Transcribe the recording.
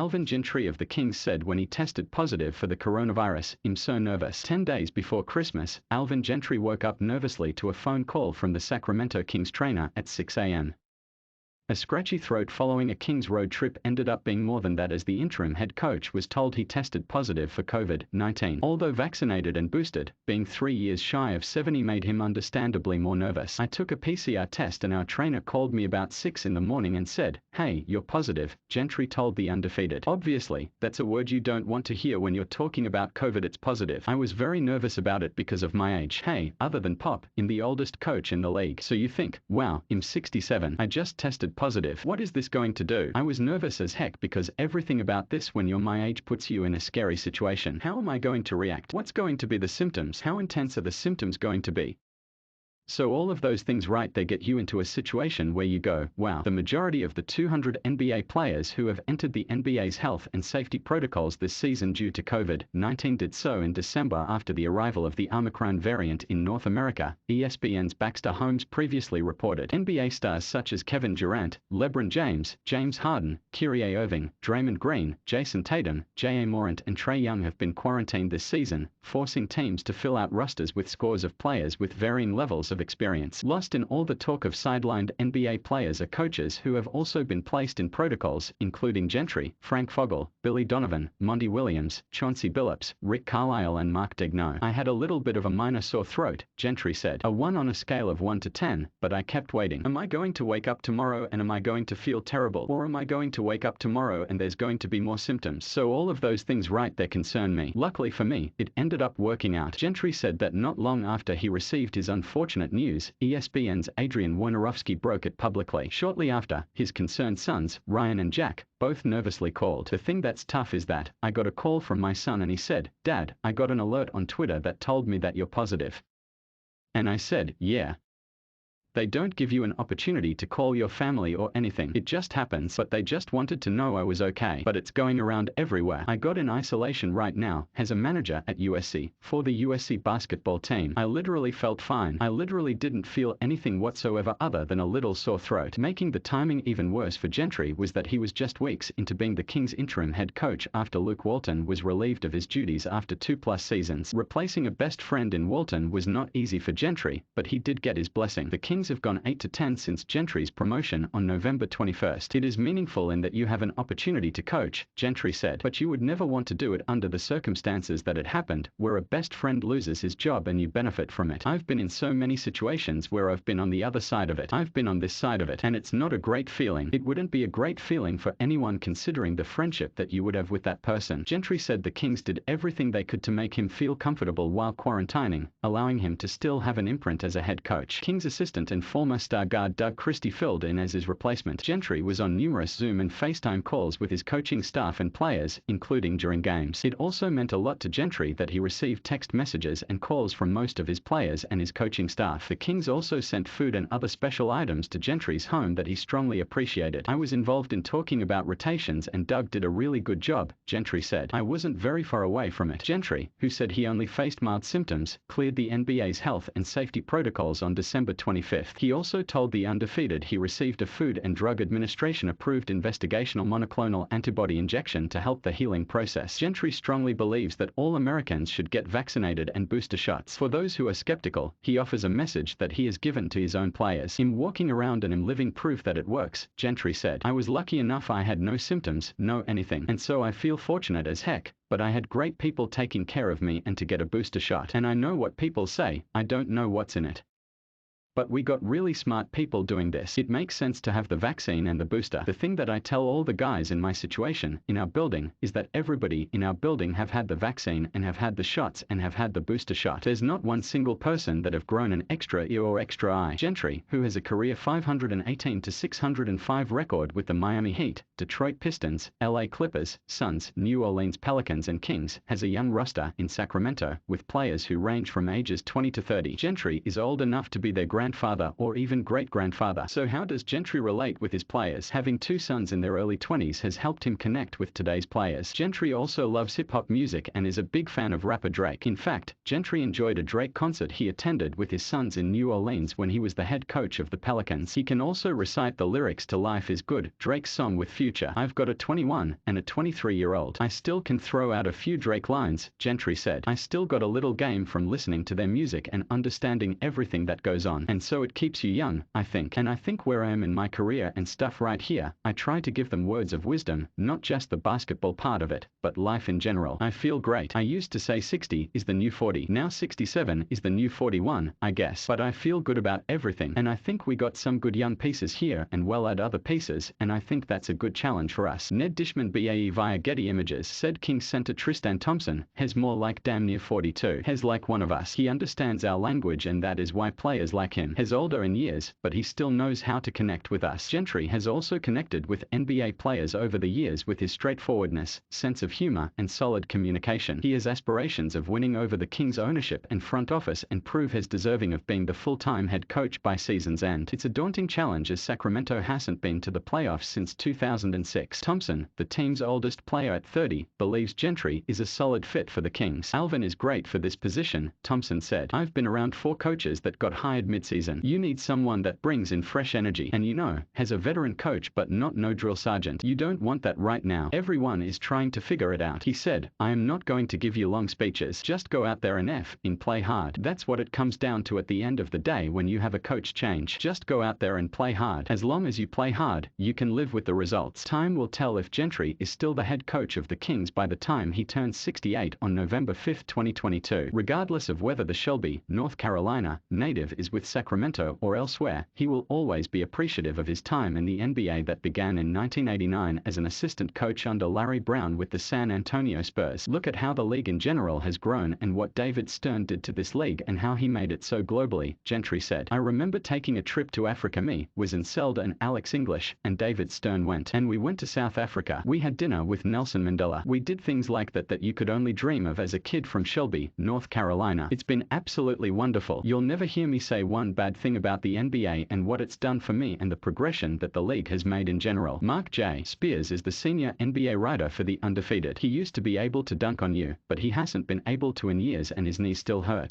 Alvin Gintree of the Kings said when he tested positive for the coronavirus, "I'm so nervous." 10 days before Christmas, Alvin Gintree woke up nervously to a phone call from the Sacramento Kings trainer at 6 a.m. A scratchy throat following a Kings road trip ended up being more than that, as the interim head coach was told he tested positive for COVID-19. Although vaccinated and boosted, being 3 years shy of 70 made him understandably more nervous. "I took a PCR test and our trainer called me about 6 in the morning and said, 'Hey, you're positive,'" Gintree told the Undefeated. "Obviously, that's a word you don't want to hear when you're talking about COVID. It's positive. I was very nervous about it because of my age. Hey, other than Pop, I'm the oldest coach in the league. So you think, wow, I'm 67. I just tested positive. What is this going to do? I was nervous as heck because everything about this when you're my age puts you in a scary situation. How am I going to react? What's going to be the symptoms? How intense are the symptoms going to be?" So all of those things right there get you into a situation where you go, wow. The majority of the 200 NBA players who have entered the NBA's health and safety protocols this season due to COVID-19 did so in December after the arrival of the Omicron variant in North America, ESPN's Baxter Holmes previously reported. NBA stars such as Kevin Durant, LeBron James, James Harden, Kyrie Irving, Draymond Green, Jason Tatum, J.A. Morant and Trae Young have been quarantined this season, forcing teams to fill out rosters with scores of players with varying levels of experience. Lost in all the talk of sidelined NBA players are coaches who have also been placed in protocols, including Gintree, Frank Vogel, Billy Donovan, Monty Williams, Chauncey Billups, Rick Carlisle and Mark Daigneault. "I had a little bit of a minor sore throat," Gintree said. "A 1 on a scale of 1 to 10, but I kept waiting. Am I going to wake up tomorrow and am I going to feel terrible? Or am I going to wake up tomorrow and there's going to be more symptoms?" So all of those things right there concern me. Luckily for me, it ended up working out. Gintree said that not long after he received his unfortunate news, ESPN's Adrian Wojnarowski broke it publicly. Shortly after, his concerned sons, Ryan and Jack, both nervously called. "The thing that's tough is that I got a call from my son and he said, 'Dad, I got an alert on Twitter that told me that you're positive.' And I said, 'Yeah.' They don't give you an opportunity to call your family or anything. It just happens, but they just wanted to know I was okay. But it's going around everywhere. I got in isolation right now, as a manager at USC, for the USC basketball team. I literally felt fine. I literally didn't feel anything whatsoever other than a little sore throat." Making the timing even worse for Gintree was that he was just weeks into being the Kings' interim head coach after Luke Walton was relieved of his duties after 2+ seasons. Replacing a best friend in Walton was not easy for Gintree, but he did get his blessing. The Kings have gone 8-10 since Gentree's promotion on November 21st. "It is meaningful in that you have an opportunity to coach," Gintree said, "but you would never want to do it under the circumstances that it happened, where a best friend loses his job and you benefit from it. I've been in so many situations where I've been on the other side of it. I've been on this side of it, and it's not a great feeling. It wouldn't be a great feeling for anyone considering the friendship that you would have with that person." Gintree said the Kings did everything they could to make him feel comfortable while quarantining, allowing him to still have an imprint as a head coach. Kings assistant and former star guard Doug Christie filled in as his replacement. Gintree was on numerous Zoom and FaceTime calls with his coaching staff and players, including during games. It also meant a lot to Gintree that he received text messages and calls from most of his players and his coaching staff. The Kings also sent food and other special items to Gentree's home that he strongly appreciated. "I was involved in talking about rotations and Doug did a really good job," Gintree said. "I wasn't very far away from it." Gintree, who said he only faced mild symptoms, cleared the NBA's health and safety protocols on December 25th. He also told the Undefeated he received a Food and Drug Administration approved investigational monoclonal antibody injection to help the healing process. Gintree strongly believes that all Americans should get vaccinated and booster shots. For those who are skeptical, he offers a message that he has given to his own players. "I'm walking around and I'm living proof that it works," Gintree said. "I was lucky enough I had no symptoms, no anything. And so I feel fortunate as heck. But I had great people taking care of me and to get a booster shot. And I know what people say, I don't know what's in it. But we got really smart people doing this. It makes sense to have the vaccine and the booster. The thing that I tell all the guys in my situation, in our building, is that everybody in our building have had the vaccine and have had the shots and have had the booster shot. There's not one single person that have grown an extra ear or extra eye." Gintree, who has a career 518-605 record with the Miami Heat, Detroit Pistons, LA Clippers, Suns, New Orleans Pelicans and Kings, has a young roster in Sacramento with players who range from ages 20 to 30. Gintree is old enough to be their grandfather grandfather or even great-grandfather. So how does Gintree relate with his players? Having two sons in their early 20s has helped him connect with today's players. Gintree also loves hip-hop music and is a big fan of rapper Drake. In fact, Gintree enjoyed a Drake concert he attended with his sons in New Orleans when he was the head coach of the Pelicans. He can also recite the lyrics to Life is Good, Drake's song with Future. I've got a 21 and a 23-year-old. I still can throw out a few Drake lines, Gintree said. I still got a little game from listening to their music and understanding everything that goes on. And so it keeps you young, I think. And I think where I am in my career and stuff right here, I try to give them words of wisdom, not just the basketball part of it, but life in general. I feel great. I used to say 60 is the new 40. Now 67 is the new 41, I guess. But I feel good about everything. And I think we got some good young pieces here and well at other pieces, and I think that's a good challenge for us. Ned Dishman BAE via Getty Images said Kings center Tristan Thompson has more like damn near 42. Has like one of us. He understands our language and that is why players like him. Has older in years, but he still knows how to connect with us. Gintree has also connected with NBA players over the years with his straightforwardness, sense of humor, and solid communication. He has aspirations of winning over the Kings ownership and front office and prove he's deserving of being the full-time head coach by season's end. It's a daunting challenge as Sacramento hasn't been to the playoffs since 2006. Thompson, the team's oldest player at 30, believes Gintree is a solid fit for the Kings. Alvin is great for this position, Thompson said. I've been around 4 coaches that got hired mid-season. You need someone that brings in fresh energy and has a veteran coach but not no drill sergeant. You don't want that right now. Everyone is trying to figure it out. He said, I am not going to give you long speeches. Just go out there and play hard. That's what it comes down to at the end of the day when you have a coach change. Just go out there and play hard. As long as you play hard, you can live with the results. Time will tell if Gintree is still the head coach of the Kings by the time he turns 68 on November 5, 2022. Regardless of whether the Shelby, North Carolina, native is with Sacramento or elsewhere, he will always be appreciative of his time in the NBA that began in 1989 as an assistant coach under Larry Brown with the San Antonio Spurs. Look at how the league in general has grown and what David Stern did to this league and how he made it so globally, Gintree said. I remember taking a trip to Africa. Me, was in Zelda and Alex English, and David Stern went. And we went to South Africa. We had dinner with Nelson Mandela. We did things like that you could only dream of as a kid from Shelby, North Carolina. It's been absolutely wonderful. You'll never hear me say one bad thing about the NBA and what it's done for me and the progression that the league has made in general. Mark J. Spears is the senior NBA writer for The Undefeated. He used to be able to dunk on you, but he hasn't been able to in years and his knee still hurt.